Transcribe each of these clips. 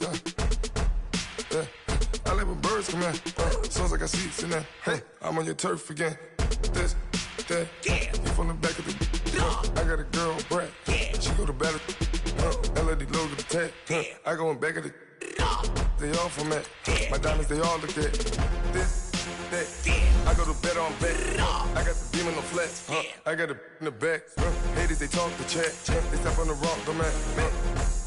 Yeah. I like when birds come in. Sounds like I see it in there. Hey, I'm on your turf again. This, that. You from the back of the. I got a girl, Brad. She go to battle. LED logo the tag. I go in back of the. They all from that. My diamonds, they all look at. This, that. I go to bed on bed. I got the beam in the flats. I got it in the back. Haters, they talk the chat. They step on the rock, the man.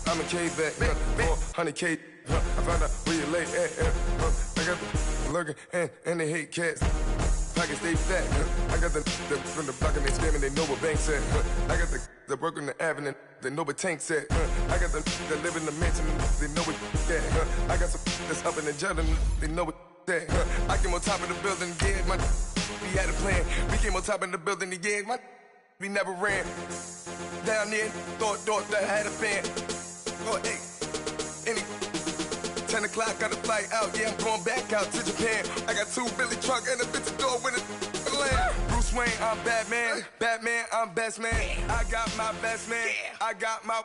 I'm a K-back. 400K. I found out where you lay at. I got the lurking and they hate cats. Pockets stay fat. I got the from the block and they scamming, they know what banks at. I got the work on the avenue, they know what tanks at. I got the that live in the mansion, they know what that. I got some that's up in the jungle, they know what that. I came on top of the building, yeah, my we had a plan. We came on top of the building, yeah, my we never ran. Down there, thought that I had a fan. Oh, hey, any 10 o'clock, got a flight out, yeah, I'm going back out to Japan. I got 2 Billy truck and a bitch door with a land. Bruce Wayne, I'm Batman. Batman, I'm best man. I got my best man. I got my.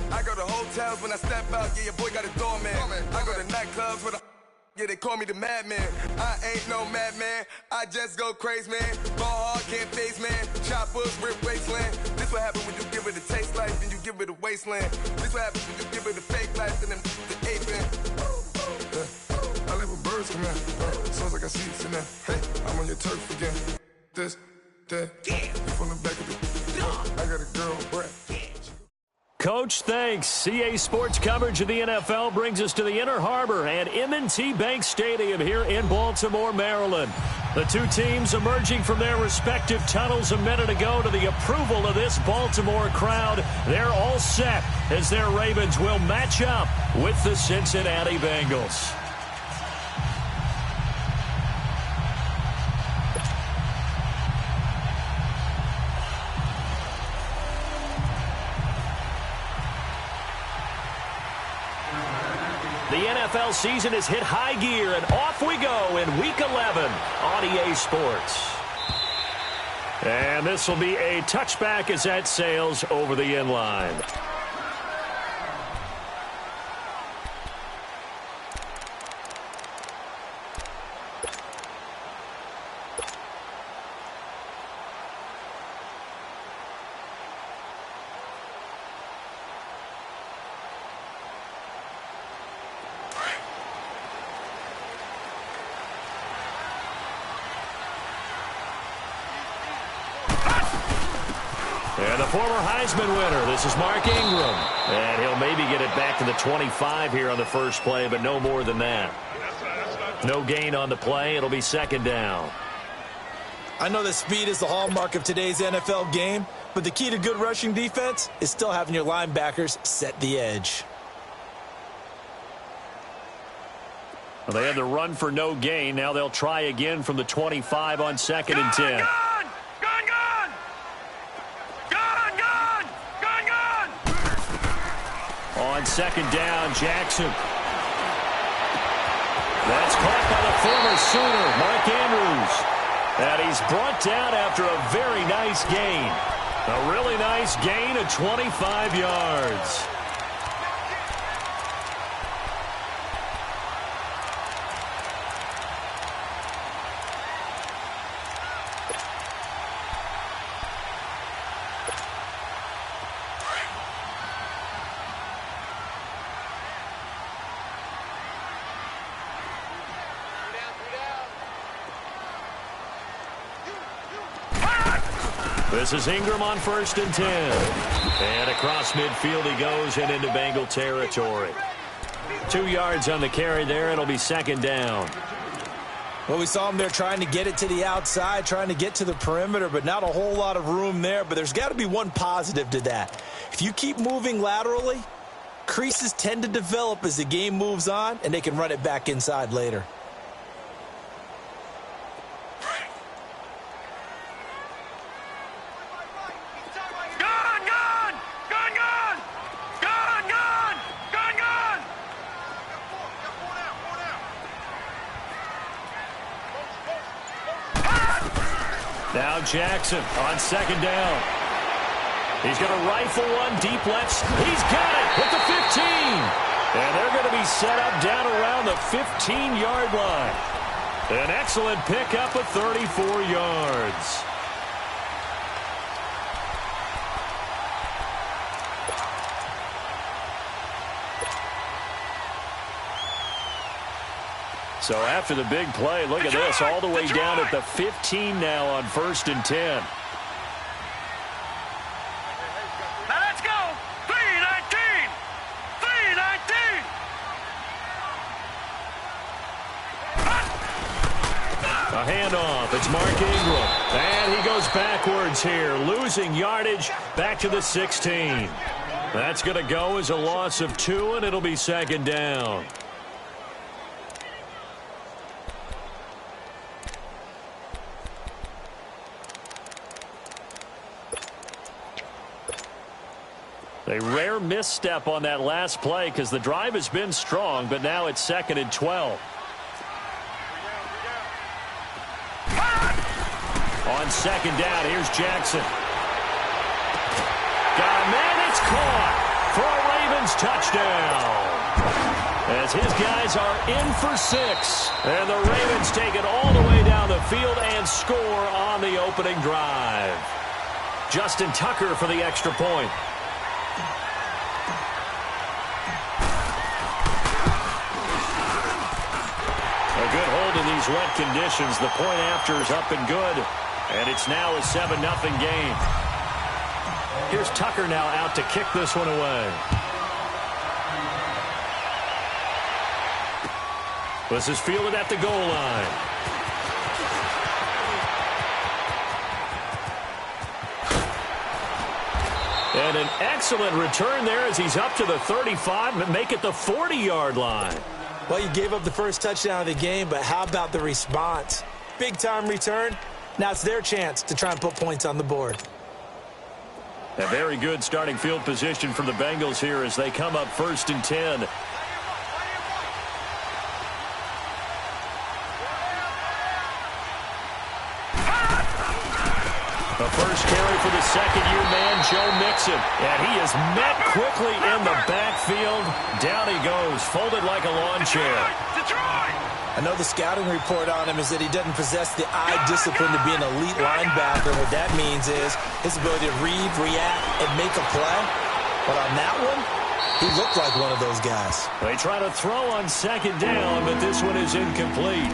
I go to hotels when I step out, yeah, your boy got a doorman. I go to nightclubs with a. Yeah, they call me the madman. I ain't no madman. I just go crazy, man. Ball hard, can't face, man. Choppers, rip wasteland. This what happens when you give it a taste life, then you give it a wasteland. This what happens when you give it a fake life, and then the ape in. I like when birds come in. Sounds like I see it in there. Hey, I'm on your turf again. This, that. You from the back of the. I got a girl, Brad. Coach, thanks. CA Sports coverage of the NFL brings us to the Inner Harbor and M&T Bank Stadium here in Baltimore, Maryland. The two teams emerging from their respective tunnels a minute ago to the approval of this Baltimore crowd. They're all set as their Ravens will match up with the Cincinnati Bengals. The NFL season has hit high gear, and off we go in Week 11 on EA Sports. And this will be a touchback as that sails over the inline. And the former Heisman winner, this is Mark Ingram. And he'll maybe get it back to the 25 here on the first play, but no more than that. No gain on the play. It'll be second down. I know that speed is the hallmark of today's NFL game, but the key to good rushing defense is still having your linebackers set the edge. Well, they had the run for no gain. Now they'll try again from the 25 on 2nd and 10. On 2nd down, Jackson. That's caught by the former Sooner, Mark Andrews. And he's brought down after a very nice gain. A really nice gain of 25 yards. This is Ingram on 1st and 10. And across midfield he goes and into Bengal territory. 2 yards on the carry there. It'll be 2nd down. Well, we saw him there trying to get it to the outside, trying to get to the perimeter, but not a whole lot of room there. But there's got to be one positive to that. If you keep moving laterally, creases tend to develop as the game moves on, and they can run it back inside later. Now Jackson on 2nd down. He's going to rifle one deep left. He's got it with the 15. And they're going to he's set up down around the 15-yard line. An excellent pickup of 34 yards. So after the big play, look at this, all the way down at the 15 now on 1st and 10. Now let's go. 3-19. 3-19. A handoff. It's Mark Ingram. And he goes backwards here, losing yardage back to the 16. That's going to go as a loss of 2, and it'll be 2nd down. A rare misstep on that last play because the drive has been strong, but now it's 2nd and 12. On 2nd down, here's Jackson. Got a man, it's caught for a Ravens touchdown. As his guys are in for 6. And the Ravens take it all the way down the field and score on the opening drive. Justin Tucker for the extra point. A good hold in these wet conditions. The point after is up and good. And it's now a 7-0 game. Here's Tucker now out to kick this one away. This is fielded at the goal line. And an excellent return there as he's up to the 35 and make it the 40-yard line. Well, you gave up the first touchdown of the game, but how about the response? Big-time return. Now it's their chance to try and put points on the board. A very good starting field position for the Bengals here as they come up 1st and 10. The first carry for the second-year man, Joe Mixon. And he is met quickly in the backfield. Down he goes, folded like a lawn chair. I know the scouting report on him is that he doesn't possess the eye discipline to be an elite linebacker. What that means is his ability to read, react, and make a play. But on that one, he looked like one of those guys. They try to throw on 2nd down, but this one is incomplete.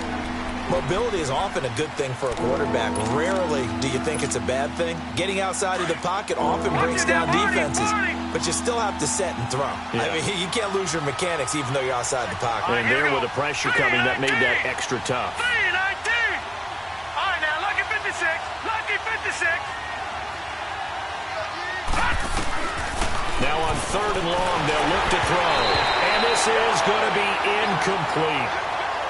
Mobility is often a good thing for a quarterback. Rarely do you think it's a bad thing. Getting outside of the pocket often breaks down defenses, but you still have to set and throw. Yeah. I mean, you can't lose your mechanics even though you're outside the pocket. And there with the pressure coming, that made that extra tough. 3-19. All right, now, lucky 56. Lucky 56. Now on 3rd and long, they'll look to throw. And this is going to be incomplete.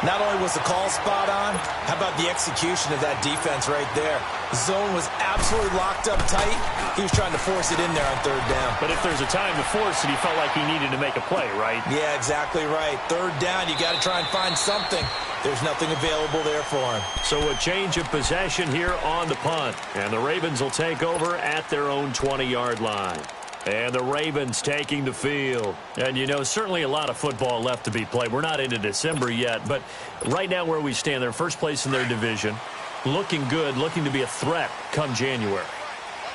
Not only was the call spot on, how about the execution of that defense right there? The zone was absolutely locked up tight. He was trying to force it in there on 3rd down. But if there's a time to force it, he felt like he needed to make a play, right? Yeah, exactly right. 3rd down, you got to try and find something. There's nothing available there for him. So a change of possession here on the punt. And the Ravens will take over at their own 20-yard line. And the Ravens taking the field. And, you know, certainly a lot of football left to be played. We're not into December yet, but right now where we stand, they're first place in their division. Looking good, looking to be a threat come January.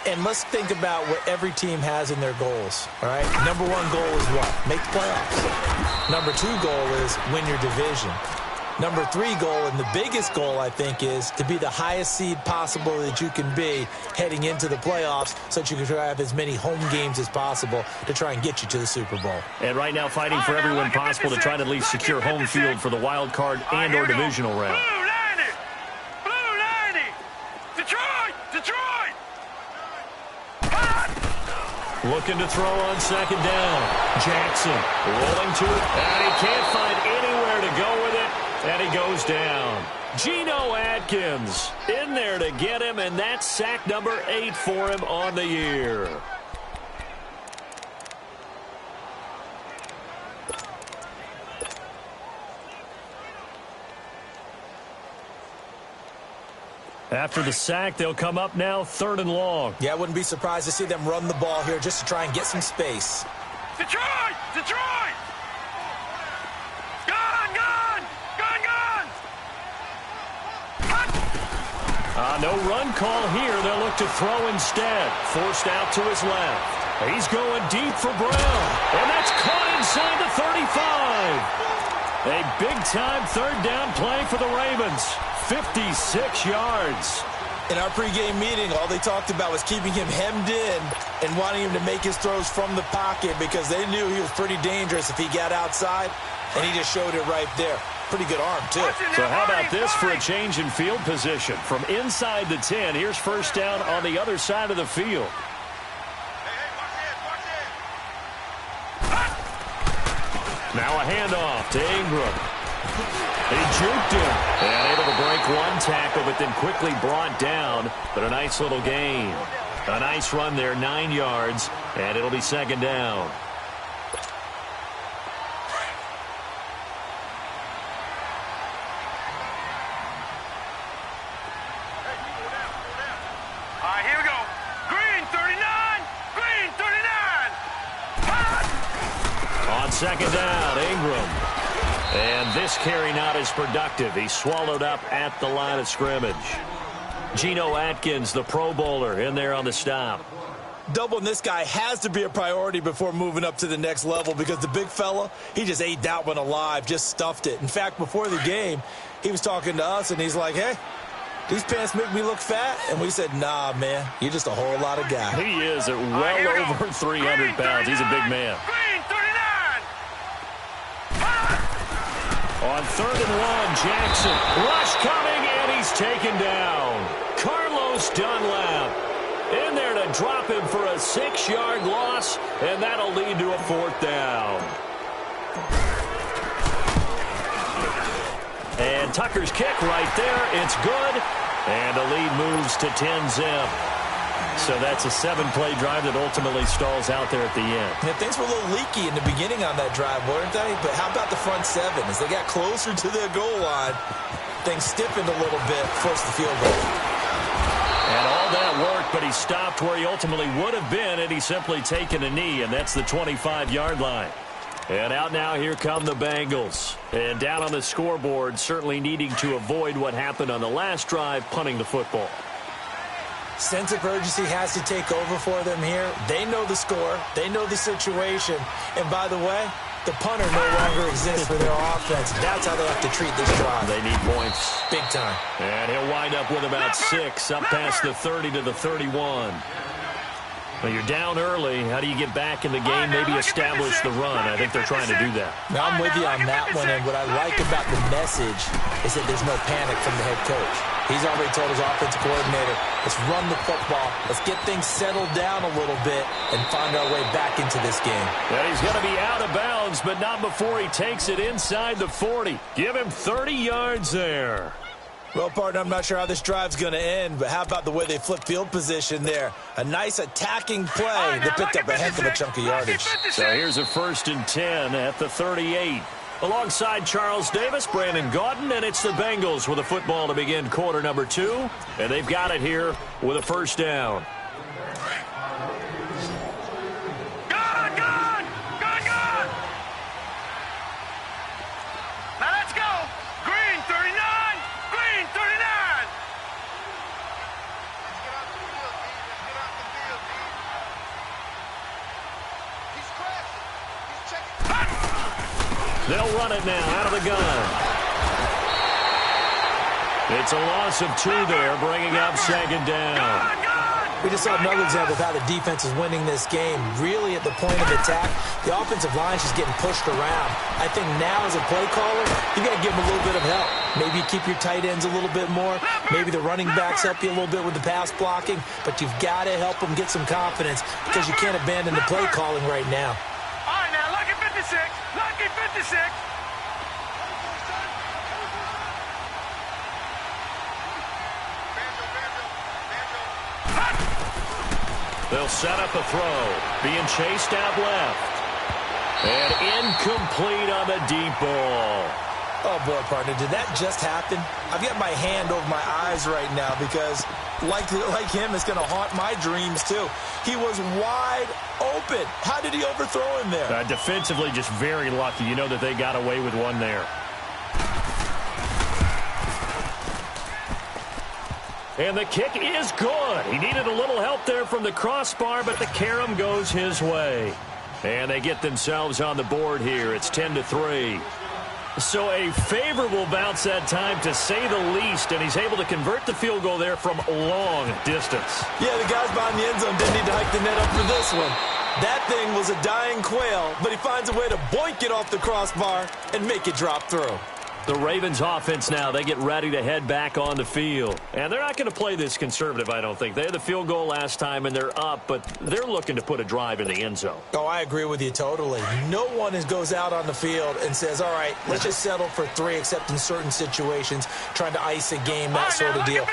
And let's think about what every team has in their goals, all right? Number 1 goal is what? Make the playoffs. Number 2 goal is win your division. Number 3 goal, and the biggest goal, I think, is to be the highest seed possible that you can be heading into the playoffs so that you can try to have as many home games as possible to try and get you to the Super Bowl. And right now fighting for everyone possible to try to at least secure home field for the wild card and or divisional round. Blue 90! Detroit! Detroit! Looking to throw on 2nd down. Jackson rolling to it, and he can't find anywhere to go with it. And he goes down. Geno Atkins in there to get him, and that's sack number 8 for him on the year. After the sack, they'll come up now 3rd and long. Yeah, I wouldn't be surprised to see them run the ball here just to try and get some space. Detroit! Detroit! No run call here. They'll look to throw instead. Forced out to his left. He's going deep for Brown. And that's caught inside the 35. A big-time third down play for the Ravens. 56 yards. In our pregame meeting, all they talked about was keeping him hemmed in and wanting him to make his throws from the pocket because they knew he was pretty dangerous if he got outside, and he just showed it right there. Pretty good arm, too. So how about this for a change in field position? From inside the 10, here's first down on the other side of the field. Now a handoff to Ingram. He juked him and able to break one tackle, but then quickly brought down. But a nice little gain. A nice run there, 9 yards, and it'll be second down. All right, here we go. Green 39. Green 39. On second down, Ingram. And this carry not as productive. He's swallowed up at the line of scrimmage. Geno Atkins, the Pro Bowler, in there on the stop. Doubling this guy has to be a priority before moving up to the next level because the big fella, he just ate that one alive, just stuffed it. In fact, before the game, he was talking to us, and he's like, hey, these pants make me look fat? And we said, nah, man, you're just a whole lot of guy. He is at well over 300 pounds. He's a big man. Green 39. On 3rd and 1, Jackson. Rush coming, and he's taken down. Carlos Dunlap in there to drop him for a 6-yard loss, and that'll lead to a 4th down. And Tucker's kick right there. It's good, and the lead moves to 10-zip. So that's a 7-play drive that ultimately stalls out there at the end. Yeah, things were a little leaky in the beginning on that drive, weren't they? But how about the front 7? As they got closer to their goal line, things stiffened a little bit, forced the field goal. And all that worked, but he stopped where he ultimately would have been had he simply taken a knee, and that's the 25-yard line. And out now, here come the Bengals. And down on the scoreboard, certainly needing to avoid what happened on the last drive, punting the football. Sense of urgency has to take over for them here. They know the score. They know the situation. And by the way, the punter no longer exists for their offense. That's how they have to treat this drive. They need points. Big time. And he'll wind up with about 6, up past the 30 to the 31. Well, you're down early. How do you get back in the game, maybe establish the run? I think they're trying to do that. Now, I'm with you on that one, and what I like about the message is that there's no panic from the head coach. He's already told his offensive coordinator, let's run the football, let's get things settled down a little bit and find our way back into this game. Well, he's going to be out of bounds, but not before he takes it inside the 40. Give him 30 yards there. Well, partner, I'm not sure how this drive's going to end, but how about the way they flip field position there? A nice attacking play that picked up a heck of a chunk of yardage. So here's a 1st and 10 at the 38. Alongside Charles Davis, Brandon Gaudin, and it's the Bengals with a football to begin quarter number 2. And they've got it here with a 1st down. Now let's go. Green 39. Green 39. They'll run it now out of the gun. It's a loss of 2 there, bringing up 2nd down. We just saw another example of how the defense is winning this game. Really at the point of attack, the offensive line is just getting pushed around. I think now as a play caller, you got to give them a little bit of help. Maybe you keep your tight ends a little bit more. Maybe the running backs help you a little bit with the pass blocking. But you've got to help them get some confidence because you can't abandon the play calling right now. All right, now, lucky 56. Lucky 56. They'll set up a throw. Being chased out left. And incomplete on the deep ball. Oh, boy, partner, did that just happen? I've got my hand over my eyes right now because, like him, it's going to haunt my dreams, too. He was wide open. How did he overthrow him there? Defensively, just very lucky. You know that they got away with one there. And the kick is good. He needed a little help there from the crossbar, but the carom goes his way. And they get themselves on the board here. It's 10-3. So a favorable bounce that time, to say the least, and he's able to convert the field goal there from long distance. Yeah, the guys behind the end zone didn't need to hike the net up for this one. That thing was a dying quail, but he finds a way to boink it off the crossbar and make it drop through. The Ravens offense now, they get ready to head back on the field. And they're not going to play this conservative, I don't think. They had the field goal last time, and they're up, but they're looking to put a drive in the end zone. Oh, I agree with you totally. No one goes out on the field and says, all right, let's just settle for 3, except in certain situations, trying to ice a game, that sort of deal.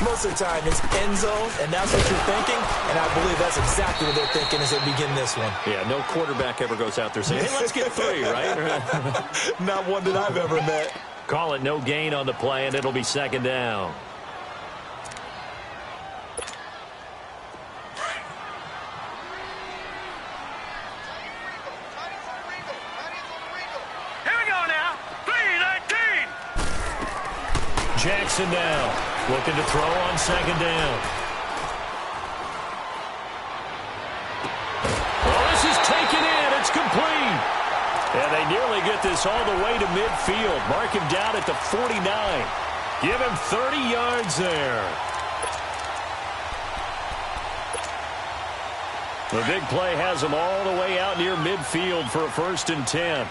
Most of the time, it's end zone, and that's what you're thinking, and I believe that's exactly what they're thinking as they begin this one. Yeah, no quarterback ever goes out there saying, hey, let's get 3, right? Not one that I've ever met. Call it no gain on the play, and it'll be second down. Here we go now. 3-19. Jackson now, looking to throw on second down. Oh, this is taken in. It's complete. And they nearly get this all the way to midfield. Mark him down at the 49. Give him 30 yards there. The big play has him all the way out near midfield for a 1st and 10.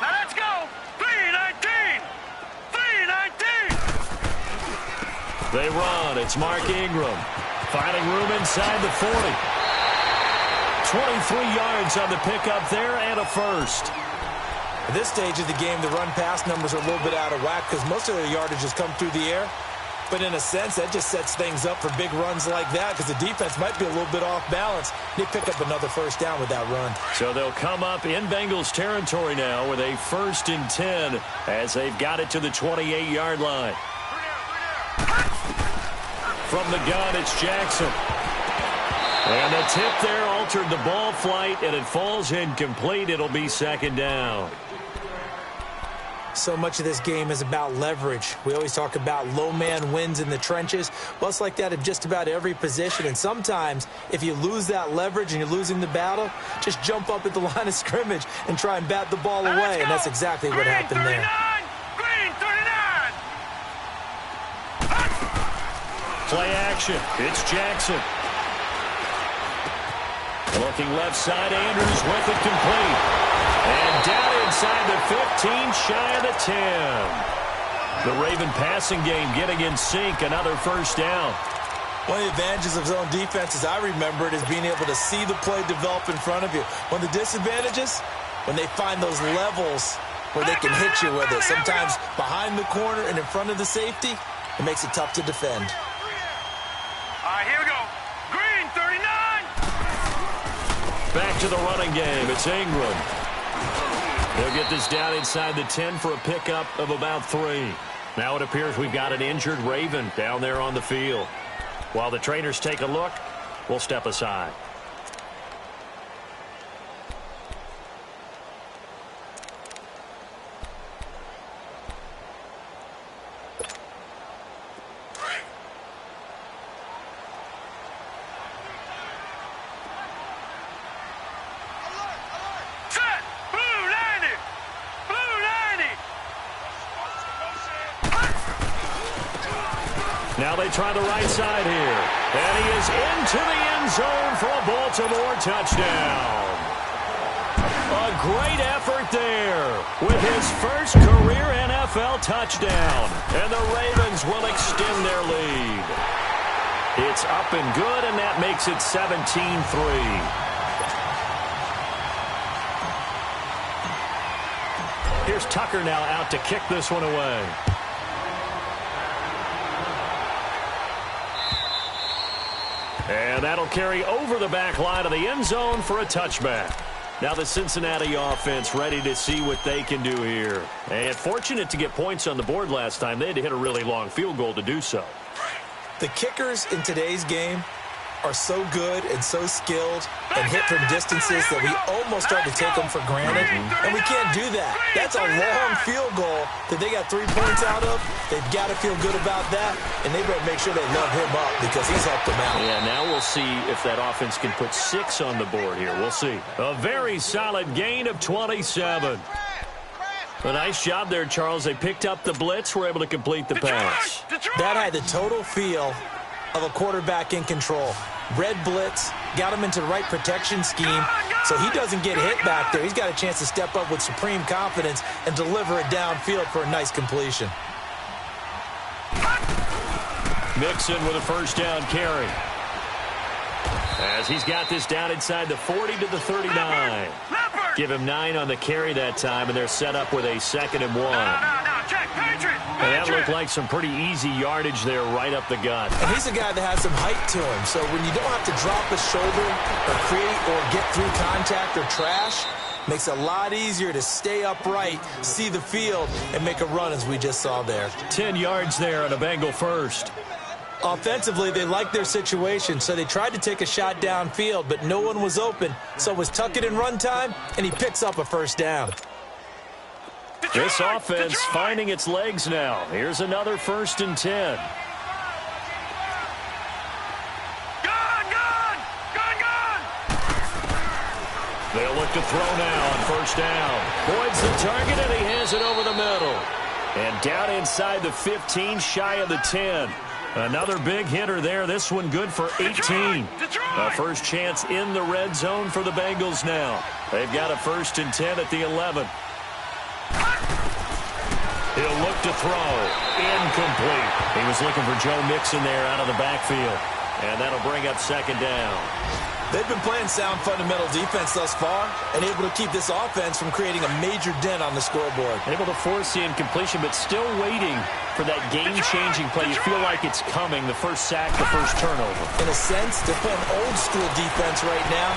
Now let's go. 3-19. 3-19. They run. It's Mark Ingram. Finding room inside the 40. 23 yards on the pickup there and a 1st. At this stage of the game, the run-pass numbers are a little bit out of whack because most of their yardage has come through the air. But in a sense, that just sets things up for big runs like that because the defense might be a little bit off balance. They pick up another 1st down with that run. So they'll come up in Bengals territory now with a 1st and 10 as they've got it to the 28-yard line. From the gun, it's Jackson. And the tip there altered the ball flight, and it falls incomplete. It'll be second down. So much of this game is about leverage. We always talk about low man wins in the trenches. Well, it's like that at just about every position. And sometimes, if you lose that leverage and you're losing the battle, just jump up at the line of scrimmage and try and bat the ball away. And that's exactly what happened there. Green 39. Play action. It's Jackson. Looking left side, Andrews with it complete. And down inside the 15, shy of the 10. The Raven passing game getting in sync, another 1st down. One of the advantages of zone defense, as I remember it, is being able to see the play develop in front of you. One of the disadvantages, when they find those levels where they can hit you with it. Sometimes behind the corner and in front of the safety, it makes it tough to defend. All right, here we go. Green 39. Back to the running game. It's Ingram. He'll get this down inside the 10 for a pickup of about 3. Now it appears we've got an injured Raven down there on the field. While the trainers take a look, we'll step aside. Now they try the right side here. And he is into the end zone for a Baltimore touchdown. A great effort there with his first career NFL touchdown. And the Ravens will extend their lead. It's up and good, and that makes it 17-3. Here's Tucker now out to kick this one away. And that'll carry over the back line of the end zone for a touchback. Now the Cincinnati offense ready to see what they can do here. And fortunate to get points on the board last time. They had to hit a really long field goal to do so. The kickers in today's game are so good and so skilled and hit from distances that we almost start to take them for granted, and we can't do that. That's a long field goal that they got 3 points out of. They've got to feel good about that, and they better make sure they love him up because he's helped them out. Yeah, now we'll see if that offense can put 6 on the board here. We'll see. A very solid gain of 27. A nice job there, Charles. They picked up the blitz, were able to complete the pass. That had the total feel of a quarterback in control. Red blitz, got him into the right protection scheme, so he doesn't get hit back there. He's got a chance to step up with supreme confidence and deliver it downfield for a nice completion. Mixon with a first down carry. As he's got this down inside the 40 to the 39. Give him 9 on the carry that time, and they're set up with a 2nd and 1. And that looked like some pretty easy yardage there right up the gut. And he's a guy that has some height to him, so when you don't have to drop a shoulder or create or get through contact or trash, makes it a lot easier to stay upright, see the field, and make a run as we just saw there. 10 yards there on a Bengal first. Offensively, they liked their situation, so they tried to take a shot downfield, but no one was open. So it was tuck it in run time, and he picks up a first down. This offense finding its legs now. Here's another 1st and 10. They'll look to throw now on 1st down. Boyd's the target, and he has it over the middle. And down inside the 15, shy of the 10. Another big hitter there. This one good for 18. A first chance in the red zone for the Bengals now. They've got a 1st and 10 at the 11. He'll look to throw. Incomplete. He was looking for Joe Mixon there out of the backfield. And that'll bring up 2nd down. They've been playing sound fundamental defense thus far and able to keep this offense from creating a major dent on the scoreboard. Able to force the incompletion, but still waiting for that game-changing play. You feel like it's coming, the first sack, the first turnover. In a sense, they're playing old-school defense right now.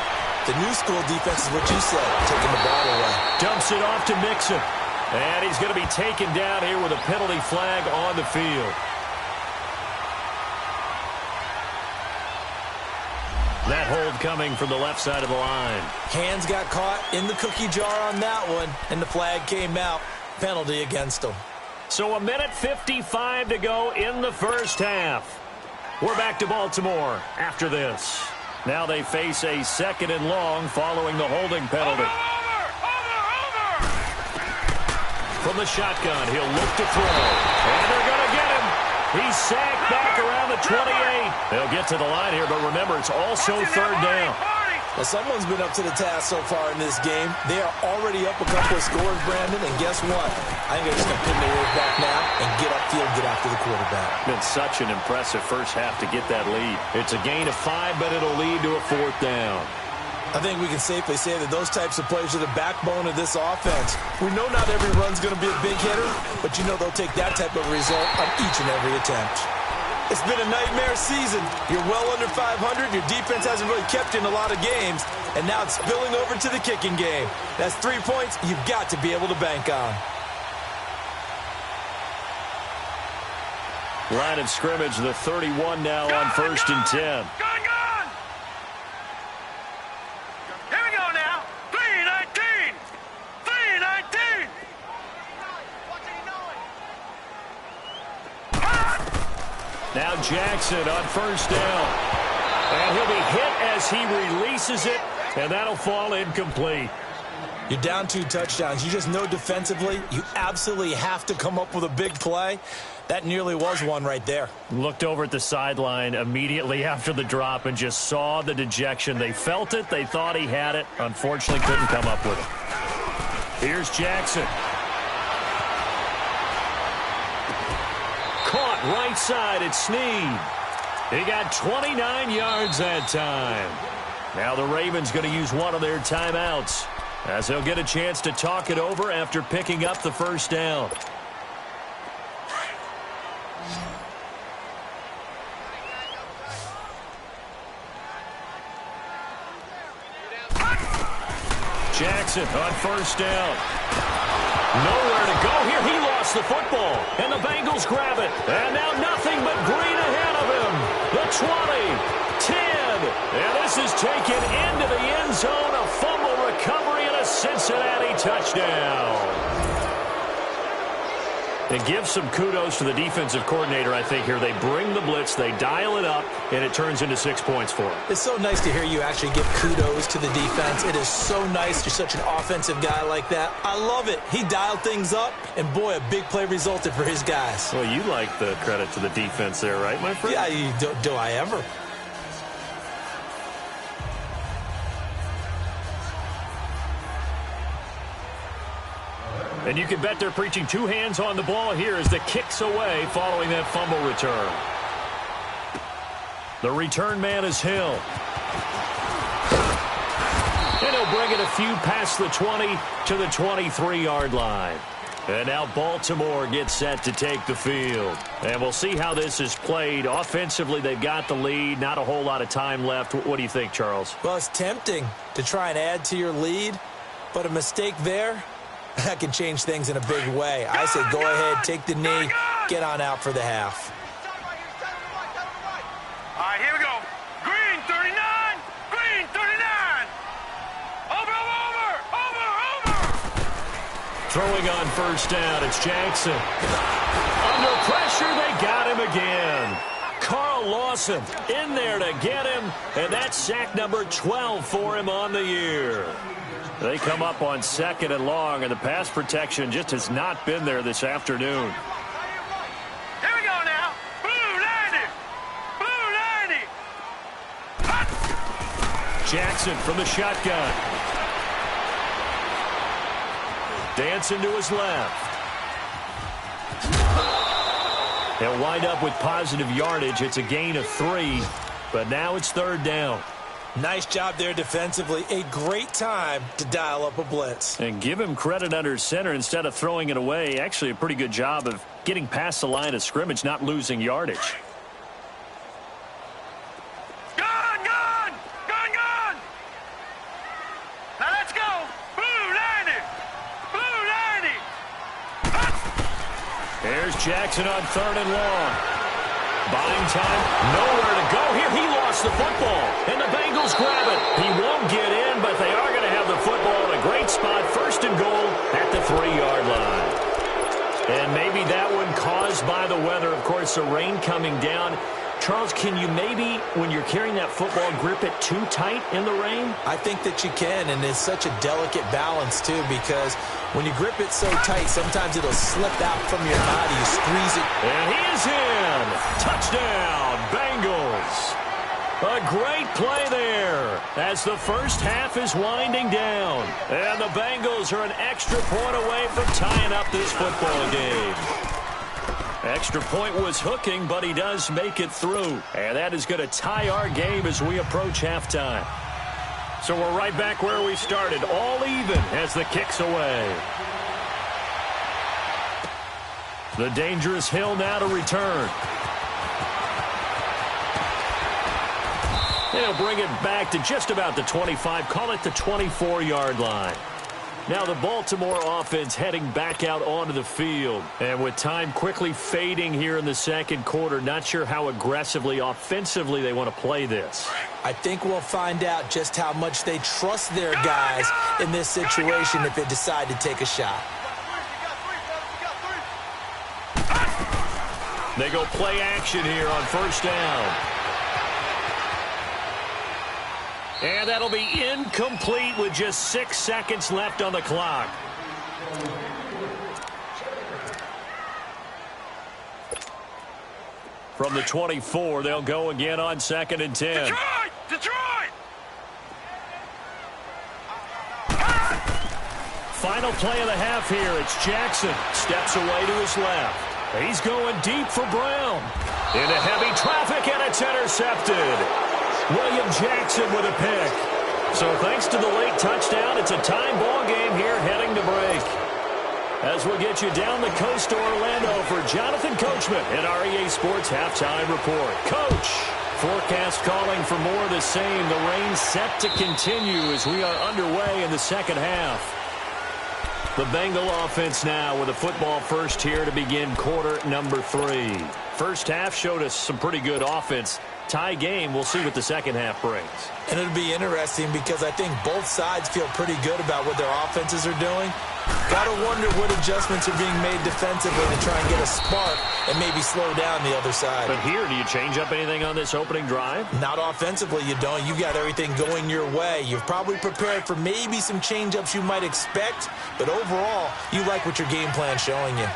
The new-school defense is what you said, taking the ball away. Dumps it off to Mixon. And he's going to be taken down here with a penalty flag on the field. That hold coming from the left side of the line. Hands got caught in the cookie jar on that one, and the flag came out. Penalty against them. So 1:55 to go in the first half. We're back to Baltimore after this. Now they face a 2nd and long following the holding penalty. From the shotgun, he'll look to throw. And they're going to get him. He's sacked back around the 28. They'll get to the line here, but remember, it's also 3rd down. Well, someone's been up to the task so far in this game. They are already up a couple of scores, Brandon, and guess what? I think they're just going to pin their ears back now and get upfield, get after the quarterback. Been such an impressive first half to get that lead. It's a gain of 5, but it'll lead to a 4th down. I think we can safely say that those types of plays are the backbone of this offense. We know not every run's going to be a big hitter, but you know they'll take that type of result on each and every attempt. It's been a nightmare season. You're well under 500. Your defense hasn't really kept you in a lot of games, and now it's spilling over to the kicking game. That's 3 points you've got to be able to bank on. Line of scrimmage, the 31 now on 1st and 10. Now Jackson on 1st down. And he'll be hit as he releases it, and that'll fall incomplete. You're down 2 touchdowns. You just know defensively you absolutely have to come up with a big play. That nearly was one right there. Looked over at the sideline immediately after the drop and just saw the dejection. They felt it. They thought he had it. Unfortunately, couldn't come up with it. Here's Jackson. Caught right side at Snead. He got 29 yards that time. Now the Ravens going to use one of their timeouts as they'll get a chance to talk it over after picking up the 1st down. Jackson on 1st down. Nowhere to go here. He lost the football, and the Bengals grab it. And now nothing but green ahead of him. The 20, 10, good. And this is taken into the end zone. A fumble recovery and a Cincinnati touchdown. And give some kudos to the defensive coordinator, I think, here. They bring the blitz, they dial it up, and it turns into 6 points for them. It's so nice to hear you actually give kudos to the defense. It is so nice. You're such an offensive guy like that. I love it. He dialed things up, and boy, a big play resulted for his guys. Well, you like the credit to the defense there, right, my friend? Yeah, do I ever? And you can bet they're preaching two hands on the ball here as the kick's away following that fumble return. The return man is Hill. And he'll bring it a few past the 20 to the 23-yard line. And now Baltimore gets set to take the field. And we'll see how this is played. Offensively, they've got the lead. Not a whole lot of time left. What do you think, Charles? Well, it's tempting to try and add to your lead, but a mistake there, that can change things in a big way. I say go ahead, take the knee, get on out for the half. All right, here we go. Green 39. Green 39. Over. Throwing on first down, it's Jackson. Under pressure, they got him again. Carl Lawson in there to get him, and that's sack number 12 for him on the year. They come up on second and long, and the pass protection just has not been there this afternoon. Here we go now. Blue 90. Blue 90. Hot. Jackson from the shotgun. Dancing to his left. He'll wind up with positive yardage. It's a gain of 3, but now it's third down. Nice job there defensively. A great time to dial up a blitz. And give him credit under center instead of throwing it away. Actually, a pretty good job of getting past the line of scrimmage, not losing yardage. Gone. Now let's go. Blue 90. Blue 90. Hot. There's Jackson on third and long. Buying time, nowhere to go here. He lost the football, and the Bengals grab it. He won't get in, but they are going to have the football in a great spot. First and goal at the 3-yard line. And maybe that one caused by the weather. Of course, the rain coming down. Charles, can you maybe, when you're carrying that football, grip it too tight in the rain? I think that you can, and it's such a delicate balance, too, because when you grip it so tight, sometimes it'll slip out from your body. You squeeze it. And he is in. Touchdown, Bengals. A great play there as the first half is winding down. And the Bengals are an extra point away from tying up this football game. Extra point was hooking, but he does make it through. And that is going to tie our game as we approach halftime. So we're right back where we started, all even as the kick's away. The dangerous Hill now to return. They'll bring it back to just about the 25, call it the 24-yard line. Now the Baltimore offense heading back out onto the field. And with time quickly fading here in the second quarter, not sure how aggressively, offensively they want to play this. I think we'll find out just how much they trust their guys in this situation if they decide to take a shot. They go play action here on first down. And that'll be incomplete with just 6 seconds left on the clock. From the 24, they'll go again on 2nd and 10. Detroit! Final play of the half here. It's Jackson. Steps away to his left. He's going deep for Brown. Into heavy traffic, and it's intercepted. William Jackson with a pick. So thanks to the late touchdown, it's a tie ball game here heading to break. As we'll get you down the coast to Orlando for Jonathan Coachman at our EA Sports Halftime Report. Coach, forecast calling for more of the same. The rain set to continue as we are underway in the second half. The Bengal offense now with a football first here to begin quarter number 3. first half showed us some pretty good offense. Tie game, we'll see what the second half brings. And it'll be interesting because I think both sides feel pretty good about what their offenses are doing. Got to wonder what adjustments are being made defensively to try and get a spark and maybe slow down the other side. But here, do you change up anything on this opening drive? Not offensively, you don't. You've got everything going your way. You've probably prepared for maybe some change-ups you might expect, but overall, you like what your game plan's showing you.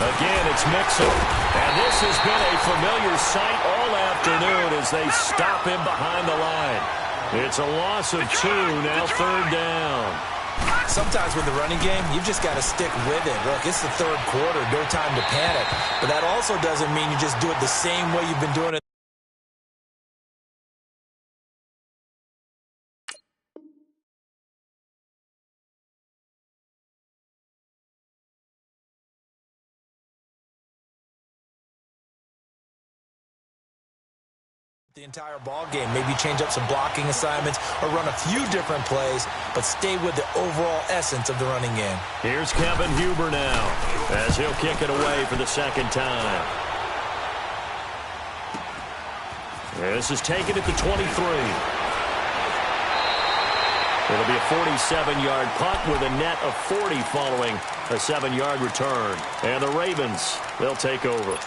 Again, it's Mixon. And this has been a familiar sight all afternoon as they stop him behind the line. It's a loss of 2, now third down. Sometimes with the running game, you've just got to stick with it. Look, it's the third quarter, no time to panic. But that also doesn't mean you just do it the same way you've been doing it. The entire ball game. Maybe change up some blocking assignments or run a few different plays, but stay with the overall essence of the running game. Here's Kevin Huber now as he'll kick it away for the second time. This is taken at the 23. It'll be a 47-yard punt with a net of 40 following a 7-yard return. And the Ravens, they'll take over.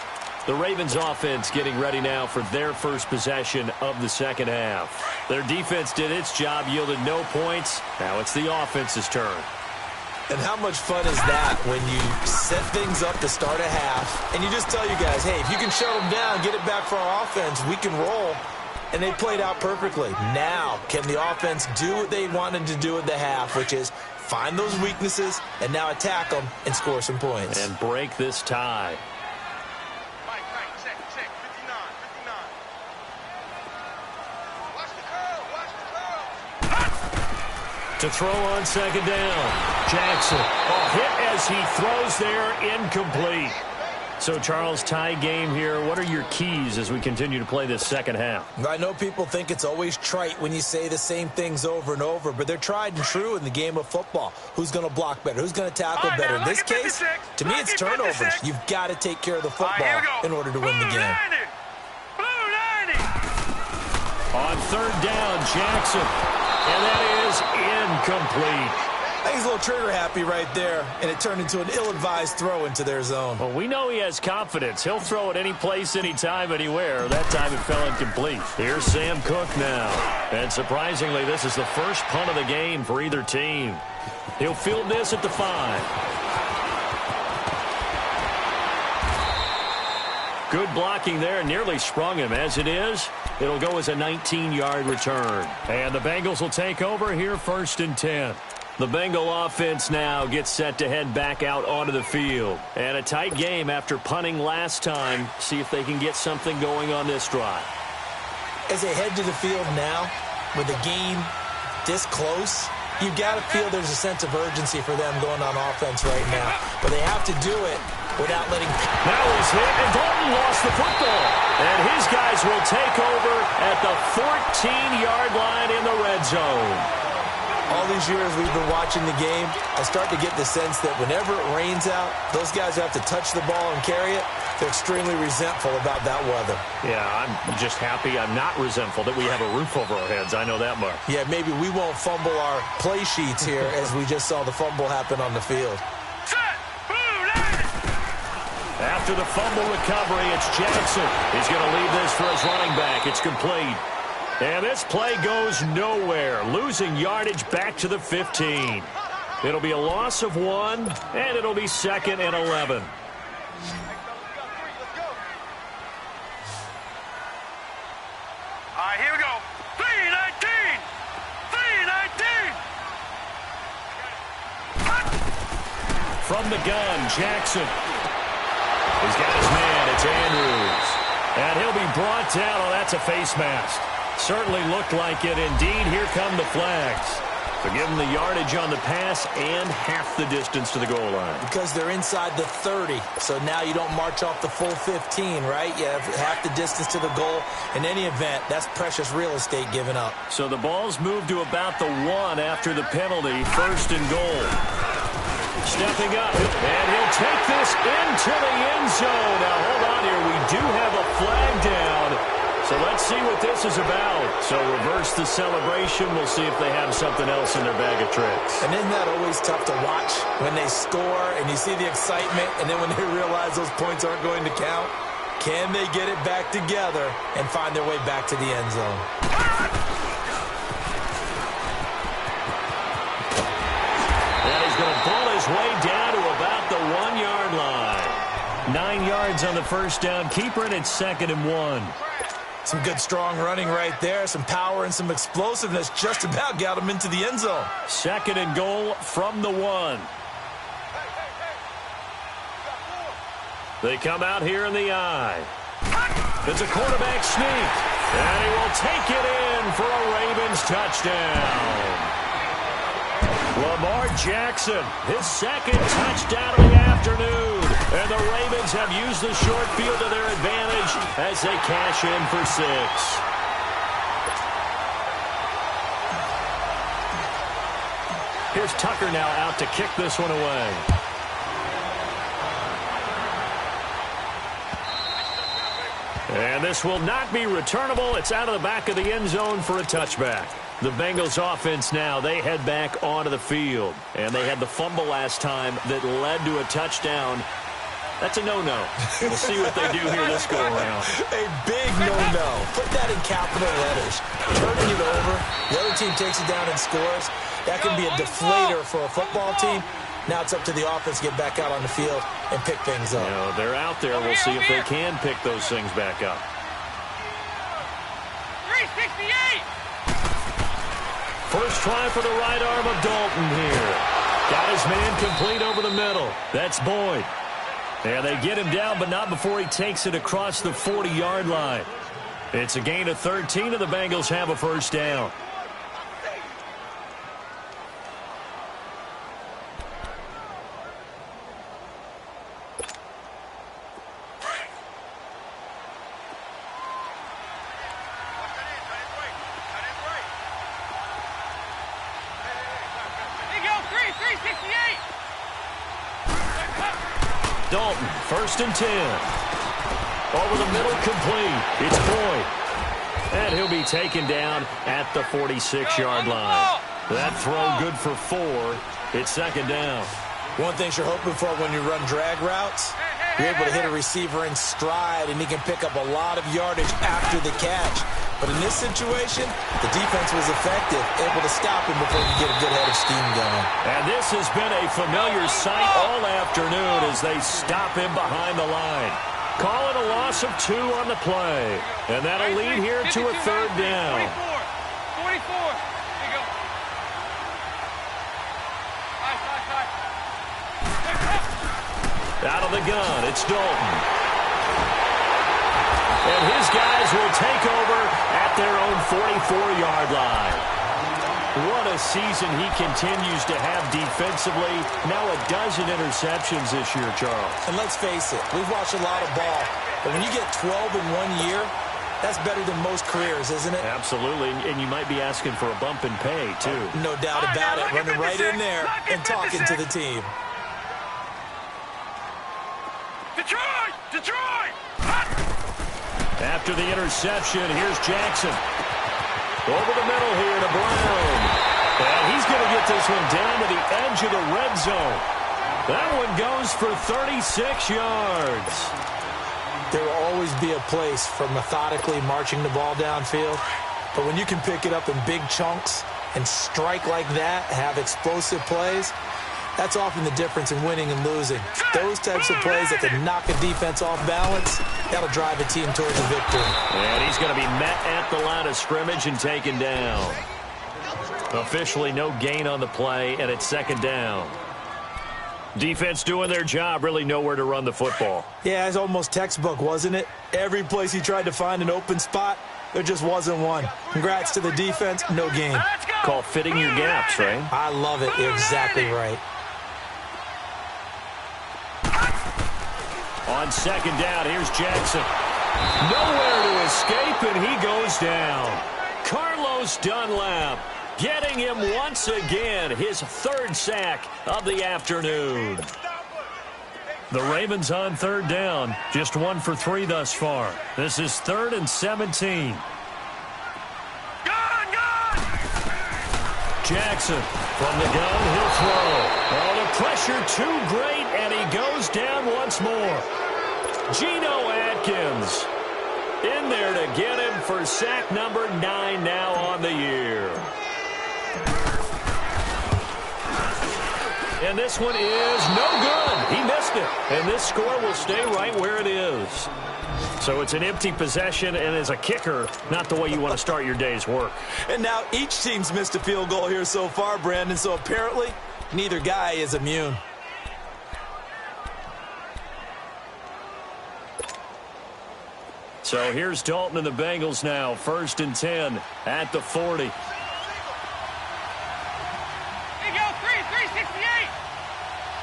The Ravens offense getting ready now for their first possession of the second half. Their defense did its job, yielded no points. Now it's the offense's turn. And how much fun is that when you set things up to start a half and you just tell you guys, hey, if you can shut them down, get it back for our offense, we can roll. And they played out perfectly. Now, can the offense do what they wanted to do at the half, which is find those weaknesses and now attack them and score some points. And break this tie. To throw on second down. Jackson. Hit as he throws there, incomplete. So, Charles, tie game here. What are your keys as we continue to play this second half? I know people think it's always trite when you say the same things over and over, but they're tried and true in the game of football. Who's going to block better? Who's going to tackle better? In this case, to me, it's turnovers. You've got to take care of the football in order to win the game. On third down, Jackson. And that is incomplete. I think he's a little trigger happy right there, and it turned into an ill-advised throw into their zone. Well, we know he has confidence. He'll throw it any place, anytime, anywhere. That time it fell incomplete. Here's Sam Cook now. And surprisingly, this is the first punt of the game for either team. He'll field this at the 5. Good blocking there, nearly sprung him. As it is, it'll go as a 19-yard return. And the Bengals will take over here, 1st and 10. The Bengal offense now gets set to head back out onto the field. And a tight game after punting last time. See if they can get something going on this drive. As they head to the field now, with the game this close, you've got to feel there's a sense of urgency for them going on offense right now. But they have to do it without letting... That was hit, and Dalton lost the football. And his guys will take over at the 14-yard line in the red zone. All these years we've been watching the game, I start to get the sense that whenever it rains out, those guys who have to touch the ball and carry it, they're extremely resentful about that weather. Yeah, I'm just happy I'm not resentful that we have a roof over our heads. I know that much. Yeah, maybe we won't fumble our play sheets here as we just saw the fumble happen on the field. After the fumble recovery, it's Jackson. He's going to leave this for his running back. It's complete. And this play goes nowhere, losing yardage back to the 15. It'll be a loss of 1, and it'll be 2nd and 11. All right, here we go. 3-19. 3-19. From the gun, Jackson. He's got his man. It's Andrews. And he'll be brought down. Oh, that's a face mask. Certainly looked like it. Indeed, here come the flags. So give them the yardage on the pass and half the distance to the goal line. Because they're inside the 30, so now you don't march off the full 15, right? You have half the distance to the goal. In any event, that's precious real estate given up. So the ball's moved to about the 1 after the penalty, 1st and goal. Stepping up, and he'll take this into the end zone. Now, hold on here. We do have a flag down. So let's see what this is about. So reverse the celebration. We'll see if they have something else in their bag of tricks. And isn't that always tough to watch when they score and you see the excitement, and then when they realize those points aren't going to count? Can they get it back together and find their way back to the end zone? And he's going to pull his way down to about the 1-yard line. 9 yards on the first down. Keeper, and it's 2nd and 1. Some good strong running right there. Some power and some explosiveness just about got him into the end zone. 2nd and goal from the 1. They come out here in the I. It's a quarterback sneak. And he will take it in for a Ravens touchdown. Lamar Jackson, his 2nd touchdown of the afternoon. And the Ravens have used the short field to their advantage as they cash in for 6. Here's Tucker now out to kick this one away. And this will not be returnable. It's out of the back of the end zone for a touchback. The Bengals offense now, they head back onto the field. And they had the fumble last time that led to a touchdown. That's a no-no. We'll see what they do here this go-around. A big no-no. Put that in capital letters. Turning it over, the other team takes it down and scores. That can be a deflator for a football team. Now it's up to the offense to get back out on the field and pick things up. You know, they're out there. We'll see if they can pick those things back up. 368! First try for the right arm of Dalton here. Got his man complete over the middle. That's Boyd. And they get him down, but not before he takes it across the 40-yard line. It's a gain of 13, and the Bengals have a first down. Dalton, 1st and 10. Over the middle, complete. It's Boyd. And he'll be taken down at the 46-yard line. That throw good for 4. It's 2nd down. One thing you're hoping for when you run drag routes, you're able to hit a receiver in stride, and he can pick up a lot of yardage after the catch. But in this situation, the defense was effective, able to stop him before he could get a good head of steam going. And this has been a familiar sight all afternoon as they stop him behind the line. Call it a loss of 2 on the play. And that'll lead here to a 3rd down. 44. There you go. Out of the gun, it's Dalton. And his guys will take over at their own 44-yard line. What a season he continues to have defensively. Now a dozen interceptions this year, Charles. And let's face it, we've watched a lot of ball. But when you get 12 in 1 year, that's better than most careers, isn't it? Absolutely, and you might be asking for a bump in pay, too. No doubt about it. Running right in there and talking to the team. Detroit! Detroit! After the interception, here's Jackson. Over the middle here to Brown. And he's going to get this one down to the edge of the red zone. That one goes for 36 yards. There will always be a place for methodically marching the ball downfield. But when you can pick it up in big chunks and strike like that, have explosive plays, that's often the difference in winning and losing. Those types of plays that can knock a defense off balance, that'll drive a team towards a victory. And he's going to be met at the line of scrimmage and taken down. Officially no gain on the play, and it's 2nd down. Defense doing their job, really nowhere to run the football. Yeah, it's almost textbook, wasn't it? Every place he tried to find an open spot, There just wasn't one. Congrats to the defense. No gain. Let's go. Call fitting your gaps, right? I love it. You're exactly right. On second down, here's Jackson. Nowhere to escape, and he goes down. Carlos Dunlap getting him once again, his third sack of the afternoon. The Ravens on third down, just 1 for 3 thus far. This is 3rd and 17. Jackson from the gun, he'll throw. Oh, the pressure too great, and he goes down once more. Geno Atkins in there to get him for sack number 9 now on the year. And this one is no good. He missed it. And this score will stay right where it is. So it's an empty possession, and as a kicker, not the way you want to start your day's work. And now each team's missed a field goal here so far, Brandon, so apparently neither guy is immune. So here's Dalton and the Bengals now, 1st and 10 at the 40. Here you go, 368.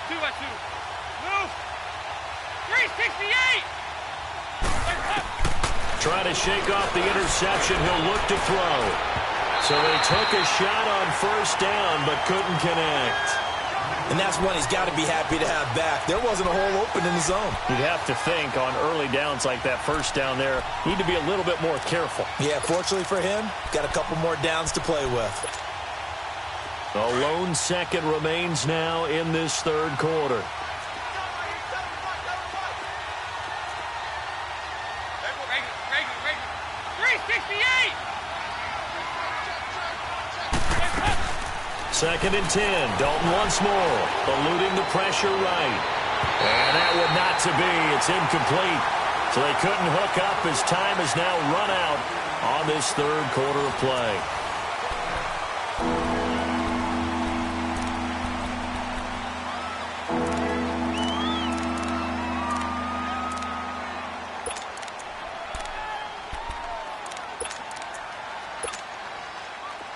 2 by 2. Move. 368. Trying to shake off the interception. He'll look to throw. So they took a shot on 1st down, but couldn't connect. And that's one he's got to be happy to have back. There wasn't a hole open in the zone. You'd have to think on early downs like that 1st down there, need to be a little bit more careful. Yeah, fortunately for him, got a couple more downs to play with. A lone second remains now in this 3rd quarter. Second and 10. Dalton once more, eluding the pressure right. And that would not to be. It's incomplete. So they couldn't hook up as time has now run out on this 3rd quarter of play.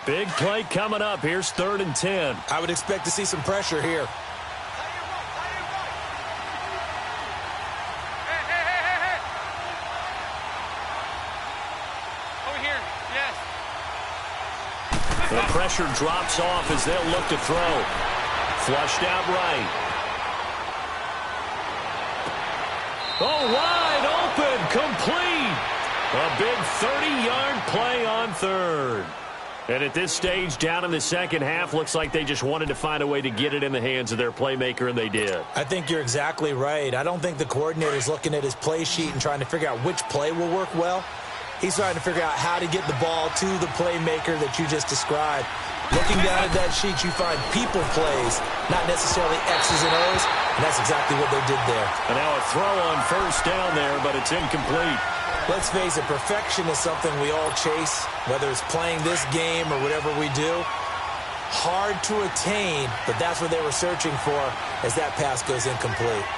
Big play coming up. Here's 3rd and 10. I would expect to see some pressure here. Hey. Over here. Yes. The pressure drops off as they'll look to throw. Flushed out right. Oh, wide open. Complete. A big 30-yard play on 3rd. And at this stage, down in the second half, looks like they just wanted to find a way to get it in the hands of their playmaker, and they did. I think you're exactly right. I don't think the coordinator's looking at his play sheet and trying to figure out which play will work well. He's trying to figure out how to get the ball to the playmaker that you just described. Looking down at that sheet, you find people plays, not necessarily X's and O's, and that's exactly what they did there. And now a throw on 1st down there, but it's incomplete. Let's face it, perfection is something we all chase, whether it's playing this game or whatever we do. Hard to attain, but that's what they were searching for as that pass goes incomplete.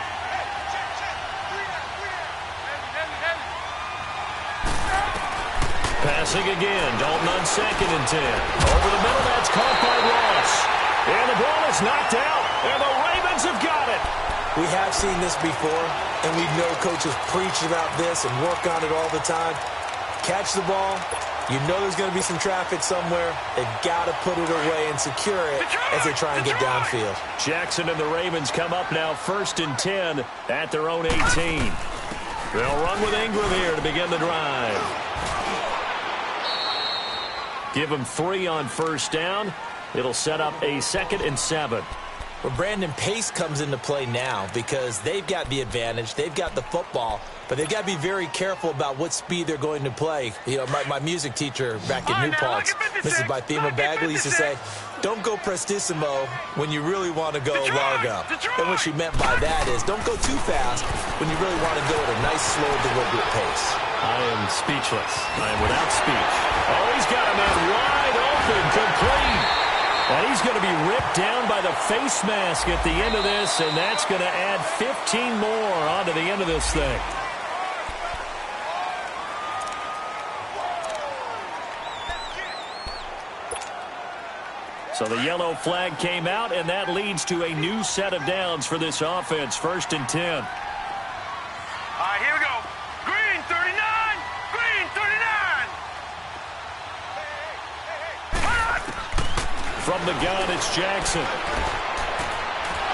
Passing again, Dalton on 2nd and 10. Over the middle, that's caught by Ross. And the ball is knocked out, and the Ravens have got it. We have seen this before, and we know coaches preach about this and work on it all the time. Catch the ball. You know there's going to be some traffic somewhere. They've got to put it away and secure it as they try and get downfield. Jackson and the Ravens come up now 1st and 10 at their own 18. They'll run with Ingram here to begin the drive. Give them 3 on 1st down. It'll set up a 2nd and 7. Well, Brandon, pace comes into play now because they've got the advantage. They've got the football, but they've got to be very careful about what speed they're going to play. You know, my music teacher back in New Paltz, Mrs. Bythema Bagley, used to say, don't go prestissimo when you really want to go largo. And what she meant by that is don't go too fast when you really want to go at a nice, slow, deliberate pace. I am speechless. I am without speech. Oh, he's got a man wide open, complete. And he's going to be ripped down by the face mask at the end of this, and that's going to add 15 more onto the end of this thing. So the yellow flag came out, and that leads to a new set of downs for this offense. 1st and 10. All right, here we go. Green 39. Green 39. From the gun, it's Jackson.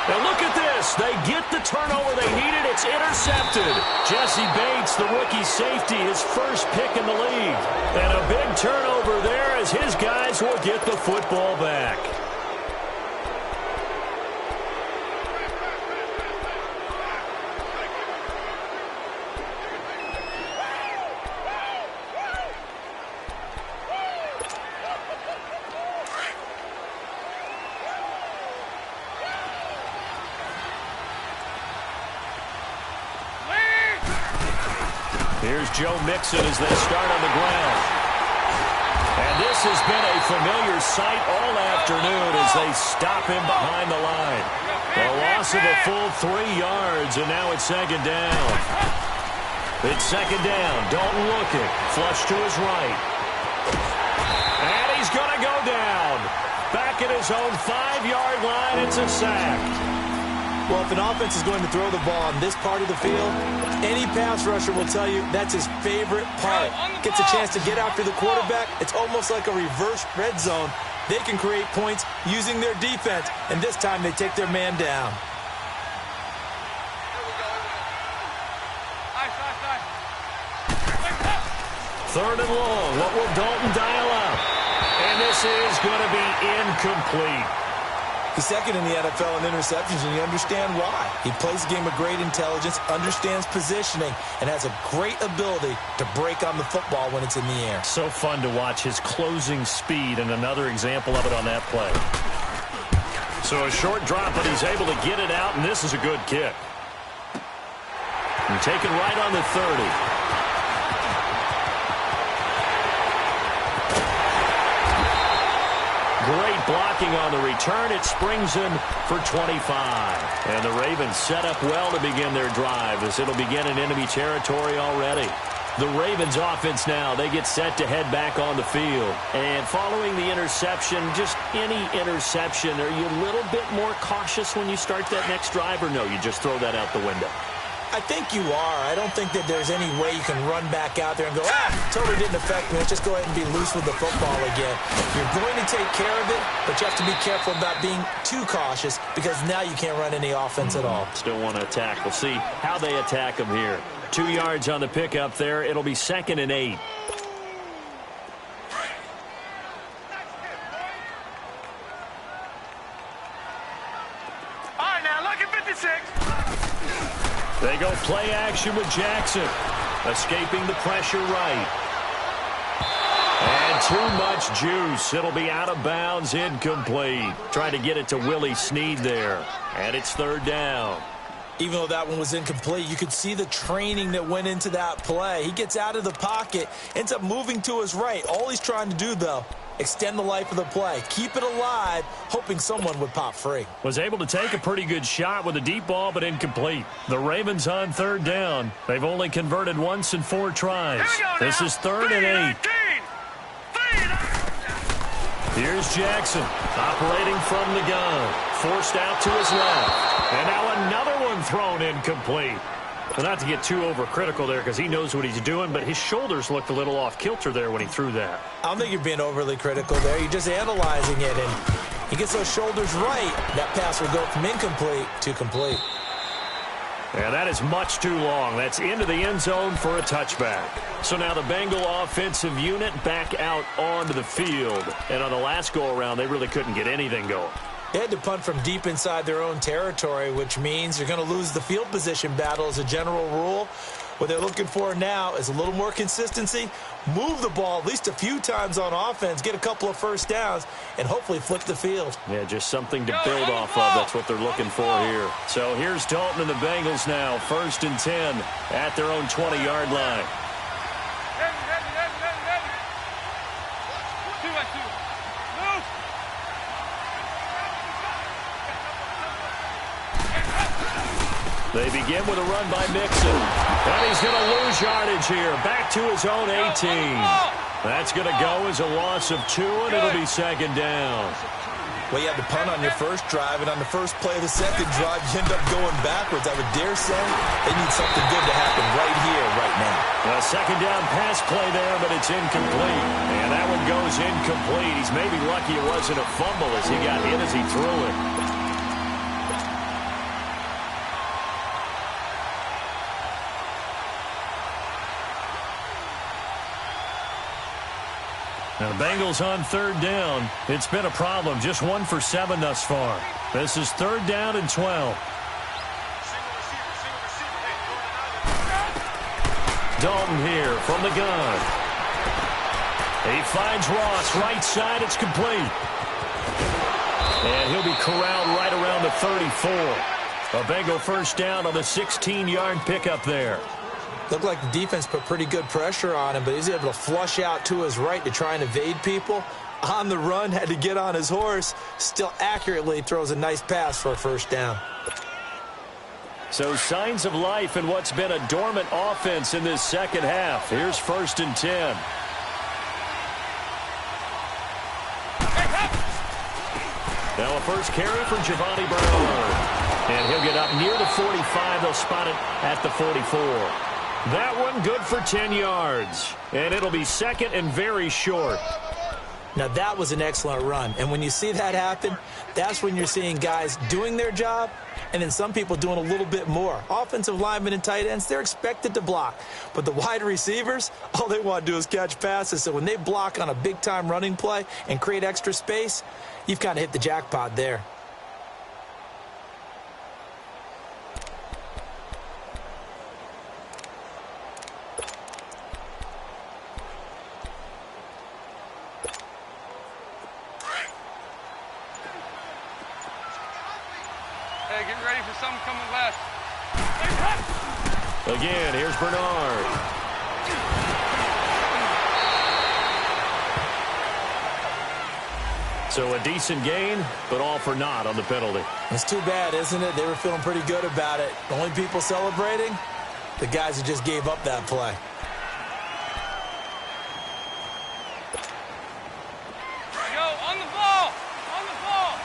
Now look at this. They get the turnover they needed. It's intercepted. Jesse Bates, the rookie safety, his first pick in the league. And a big turnover there as his guys will get the football back. Here's Joe Mixon as they start on the ground. And this has been a familiar sight all afternoon as they stop him behind the line. A loss of a full 3 yards, and now it's 2nd down. It's 2nd down. Dalton looking. Flush to his right. And he's going to go down. Back at his own 5-yard line, it's a sack. Well, if an offense is going to throw the ball on this part of the field, any pass rusher will tell you that's his favorite part. Gets a chance to get after the quarterback. It's almost like a reverse red zone. They can create points using their defense, and this time they take their man down. Third and long. What will Dalton dial up? And this is going to be incomplete. He's second in the NFL in interceptions, and you understand why. He plays the game with great intelligence, understands positioning, and has a great ability to break on the football when it's in the air. So fun to watch his closing speed, and another example of it on that play. So a short drop, but he's able to get it out, and this is a good kick. And taken right on the 30. Great blocking on the return. It springs him for 25. And the Ravens set up well to begin their drive as it'll begin in enemy territory already. The Ravens offense now, they get set to head back on the field. And following the interception, just any interception, are you a little bit more cautious when you start that next drive, or no, you just throw that out the window? I think you are. I don't think that there's any way you can run back out there and go, totally didn't affect me. Let's just go ahead and be loose with the football again. You're going to take care of it, but you have to be careful about being too cautious because now you can't run any offense at all. Still want to attack. We'll see how they attack them here. 2 yards on the pickup there. It'll be 2nd and 8. All right, now look at 56. They go play action with Jackson. Escaping the pressure right. And too much juice. It'll be out of bounds, incomplete. Trying to get it to Willie Snead there. And it's 3rd down. Even though that one was incomplete, you could see the training that went into that play. He gets out of the pocket, ends up moving to his right. All he's trying to do, though, extend the life of the play. Keep it alive, hoping someone would pop free. Was able to take a pretty good shot with a deep ball, but incomplete. The Ravens on 3rd down. They've only converted once in 4 tries. This is 3rd and 8. Here's Jackson, operating from the gun. Forced out to his left. And now another one thrown incomplete. Well, not to get too overcritical there because he knows what he's doing, but his shoulders looked a little off kilter there when he threw that. I don't think you're being overly critical there. You're just analyzing it, and he gets those shoulders right. That pass will go from incomplete to complete. Yeah, that is much too long. That's into the end zone for a touchback. So now the Bengal offensive unit back out onto the field. And on the last go-around, they really couldn't get anything going. They had to punt from deep inside their own territory, which means you're going to lose the field position battle as a general rule. What they're looking for now is a little more consistency, move the ball at least a few times on offense, get a couple of first downs, and hopefully flip the field. Yeah, just something to build off of. That's what they're looking for here. So here's Dalton and the Bengals now, 1st and 10 at their own 20-yard line. They begin with a run by Mixon. And he's going to lose yardage here. Back to his own 18. That's going to go as a loss of 2, and it'll be 2nd down. Well, you had to punt on your first drive, and on the first play of the second drive, you end up going backwards. I would dare say they need something good to happen right here, right now. A second down pass play there, but it's incomplete. And that one goes incomplete. He's maybe lucky it wasn't a fumble as he got hit as he threw it. Now the Bengals on third down. It's been a problem. Just 1 for 7 thus far. This is third down and 12. Dalton here from the gun. He finds Ross right side. It's complete. And he'll be corralled right around the 34. A Bengal first down on the 16-yard pickup there. Looked like the defense put pretty good pressure on him, but he's able to flush out to his right to try and evade people. On the run, had to get on his horse. Still accurately throws a nice pass for a first down. So signs of life in what's been a dormant offense in this second half. Here's 1st and 10. Now a first carry for Giovanni Bernard. And he'll get up near the 45. They'll spot it at the 44. That one good for 10 yards. And it'll be second and very short. Now that was an excellent run. And when you see that happen, that's when you're seeing guys doing their job and then some people doing a little bit more. Offensive linemen and tight ends, they're expected to block. But the wide receivers, all they want to do is catch passes. So when they block on a big-time running play and create extra space, you've kind of hit the jackpot there. Hey, get ready for something coming left. Again, here's Bernard. So a decent gain, but all for naught on the penalty. It's too bad, isn't it? They were feeling pretty good about it. The only people celebrating, the guys who just gave up that play. Yo, on the ball! On the ball!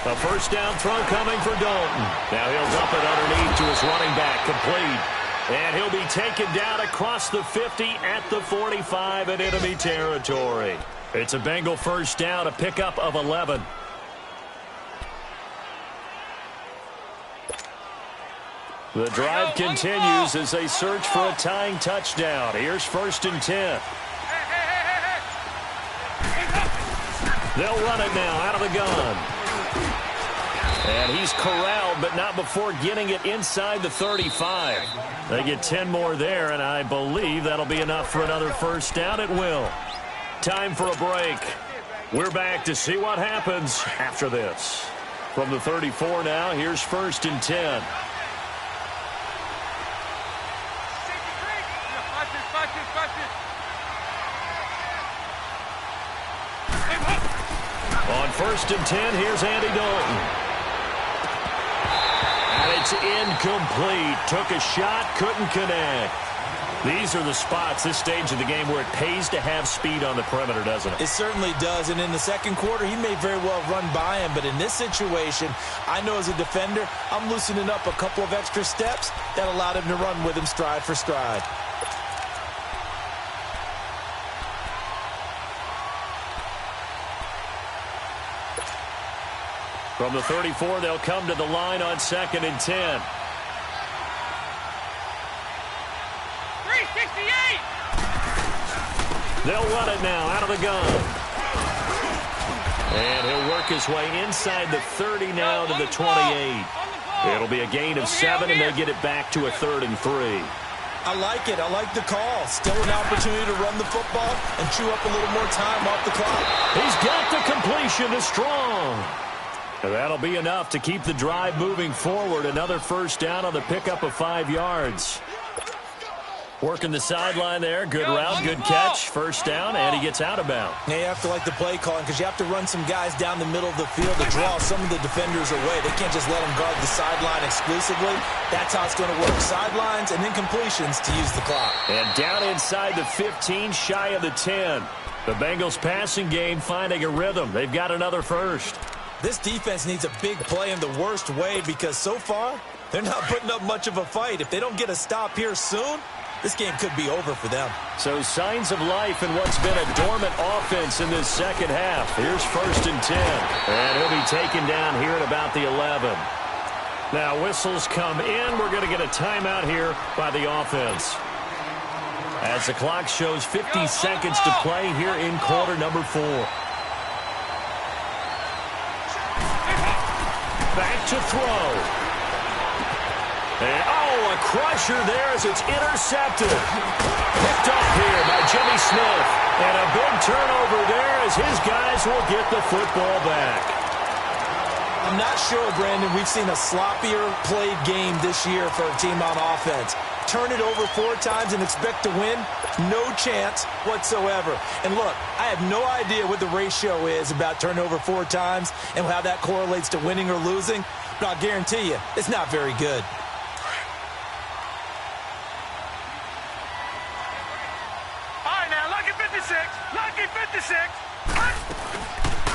A first down throw coming for Dalton. Now he'll dump it underneath to his running back, complete. And he'll be taken down across the 50 at the 45 in enemy territory. It's a Bengal first down, a pickup of 11. The drive continues as they search for a tying touchdown. Here's 1st and 10. They'll run it now out of the gun. And he's corralled, but not before getting it inside the 35. They get 10 more there, and I believe that'll be enough for another first down. It will. Time for a break. We're back to see what happens after this. From the 34 now, here's 1st and 10. On 1st and 10, here's Andy Dalton. And it's incomplete. Took a shot, couldn't connect. These are the spots, this stage of the game, where it pays to have speed on the perimeter, doesn't it? It certainly does, and in the second quarter, he may very well run by him, but in this situation, I know as a defender, I'm loosening up a couple of extra steps that allowed him to run with him stride for stride. From the 34, they'll come to the line on 2nd and 10. 368! They'll run it now out of the gun. And he'll work his way inside the 30 now to the 28. It'll be a gain of 7, and they get it back to a 3rd and 3. I like it. I like the call. Still an opportunity to run the football and chew up a little more time off the clock. He's got the completion to Strong. And that'll be enough to keep the drive moving forward. Another first down on the pickup of 5 yards. Working the sideline there. Good route, good catch. First down, and he gets out of bounds. Now you have to like the play calling because you have to run some guys down the middle of the field to draw some of the defenders away. They can't just let them guard the sideline exclusively. That's how it's going to work. Sidelines and then completions to use the clock. And down inside the 15, shy of the 10. The Bengals passing game finding a rhythm. They've got another first. This defense needs a big play in the worst way because so far they're not putting up much of a fight. If they don't get a stop here soon, this game could be over for them. So signs of life in what's been a dormant offense in this second half. Here's 1st and 10. And he'll be taken down here at about the 11. Now whistles come in. We're going to get a timeout here by the offense. As the clock shows 50 seconds to play here in quarter number 4. Back to throw. And, a crusher there as it's intercepted. Picked off here by Jimmy Smith. And a big turnover there as his guys will get the football back. I'm not sure, Brandon, we've seen a sloppier played game this year for a team on offense. Turn it over 4 times and expect to win? No chance whatsoever. And look, I have no idea what the ratio is about turnover 4 times and how that correlates to winning or losing, but I'll guarantee you it's not very good. Lucky 56.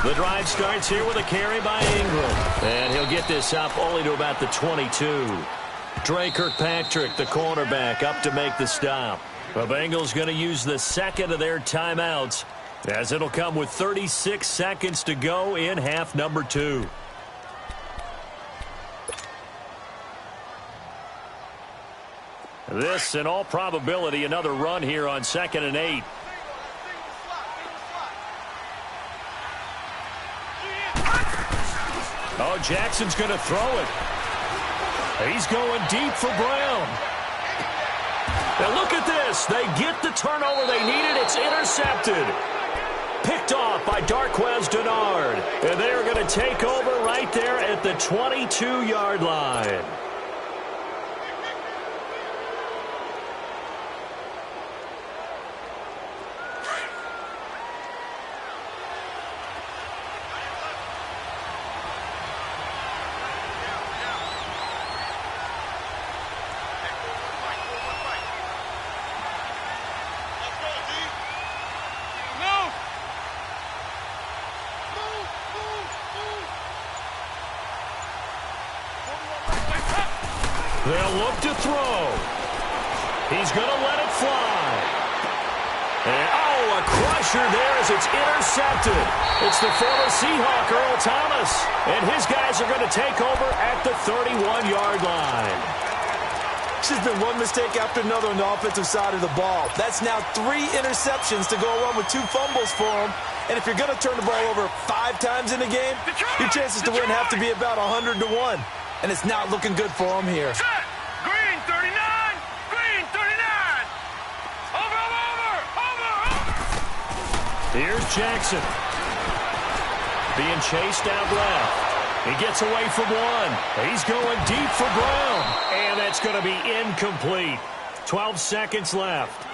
The drive starts here with a carry by Ingram. And he'll get this up only to about the 22. Dre Kirkpatrick, the cornerback, up to make the stop. The Bengals going to use the second of their timeouts as it'll come with 36 seconds to go in half number 2. This, in all probability, another run here on 2nd and 8. Oh, Jackson's going to throw it. He's going deep for Brown. And look at this. They get the turnover they needed. It's intercepted. Picked off by Darquez Dennard. And they are going to take over right there at the 22-yard line. They'll look to throw. He's going to let it fly. And, a crusher there as it's intercepted. It's the former Seahawk, Earl Thomas. And his guys are going to take over at the 31-yard line. There's been one mistake after another on the offensive side of the ball. That's now 3 interceptions to go along with 2 fumbles for him. And if you're going to turn the ball over 5 times in a game, your chances to win have to be about 100 to 1. And it's not looking good for him here. Set. Green 39. Green 39. Over. Here's Jackson. Being chased out left. He gets away from one. He's going deep for Brown. And that's going to be incomplete. 12 seconds left.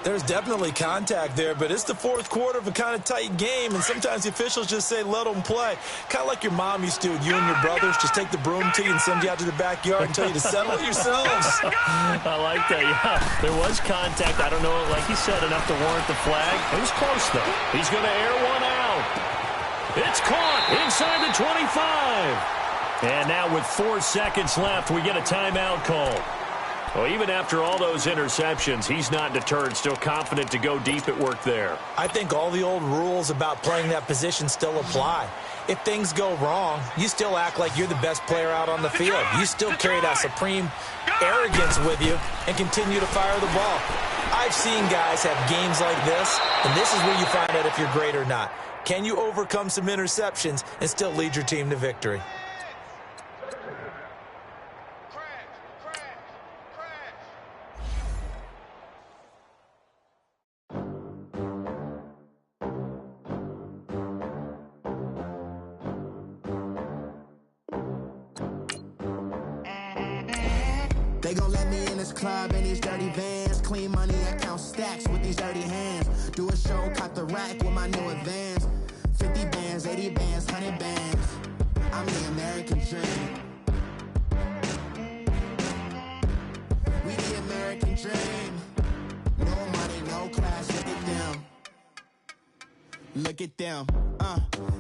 There's definitely contact there, but it's the 4th quarter of a kind of tight game, and sometimes the officials just say, let them play. Kind of like your mom used to with you and your brothers. Just take the broom to you and send you out to the backyard and tell you to settle it yourselves. I like that, yeah. There was contact. I don't know, like you said, enough to warrant the flag. It was close, though. He's going to air one out. It's caught inside the 25. And now with 4 seconds left, we get a timeout call. Well, even after all those interceptions, he's not deterred, still confident to go deep at work there. I think all the old rules about playing that position still apply. If things go wrong, you still act like you're the best player out on the field. You still carry that supreme arrogance with you and continue to fire the ball. I've seen guys have games like this, and this is where you find out if you're great or not. Can you overcome some interceptions and still lead your team to victory? They gon' let me in this club in these dirty vans. clean money, I count stacks with these dirty hands. Do a show, caught the rack with my new advance. 50 bands, 80 bands, 100 bands. I'm the American dream. We the American dream. No money, no class, look at them. Look at them,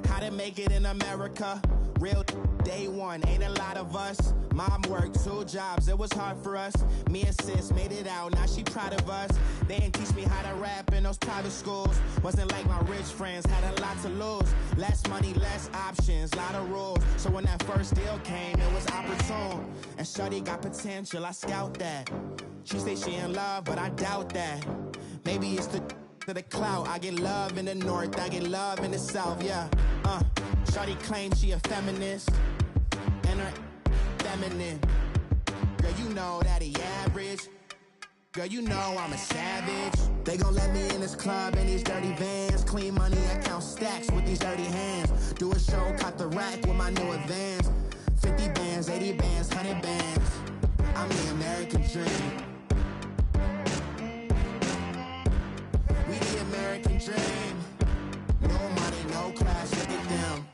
how to make it in America. Real day one, ain't a lot of us. Mom worked 2 jobs, it was hard for us. Me and sis made it out, now she proud of us. They didn't teach me how to rap in those private schools. Wasn't like my rich friends, had a lot to lose. Less money, less options, lot of rules. So when that first deal came, it was opportune. And shawty got potential, I scout that. She say she in love, but I doubt that. Maybe it's to the clout. I get love in the north, I get love in the south, yeah. Shawty claims she a feminist, and her feminine. Girl, you know that he average. Girl, you know I'm a savage. They gon' let me in this club in these dirty vans. Clean money, I count stacks with these dirty hands. Do a show, caught the rack with my new advance. 50 bands, 80 bands, 100 bands. I'm the American dream. We the American dream. No money, no class, look at them.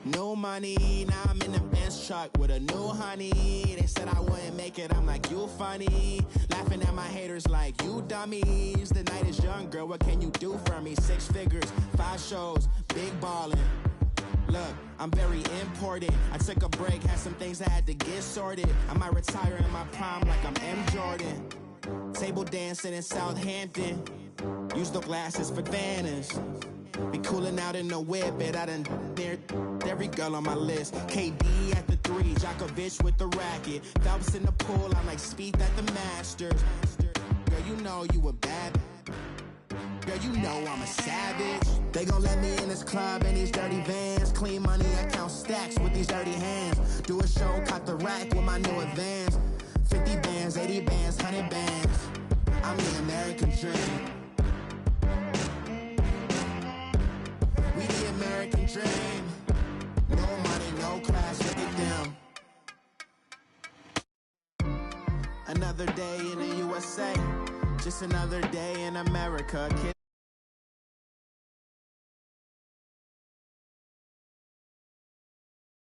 No money, now I'm in the Benz truck with a new honey. They said I wouldn't make it, I'm like, you funny. Laughing at my haters like, you dummies. The night is young, girl, what can you do for me? 6 figures, 5 shows, big ballin'. Look, I'm very important. I took a break, had some things I had to get sorted. I might retire in my prime like I'm M. Jordan. Table dancing in Southampton. Use the glasses for banners. Be cooling out in the whip, but I done near every girl on my list. KD at the 3, Djokovic with the racket. Phelps in the pool, I'm like Spieth at the Masters. Girl, you know you a bad. Girl, you know I'm a savage. They gon' let me in this club in these dirty vans. Clean money, I count stacks with these dirty hands. Do a show, caught the rack with my new advance. 50 bands, 80 bands, 100 bands. I'm the American dream. We the American dream. No money, no class, look at them. Another day in the USA. Just another day in America.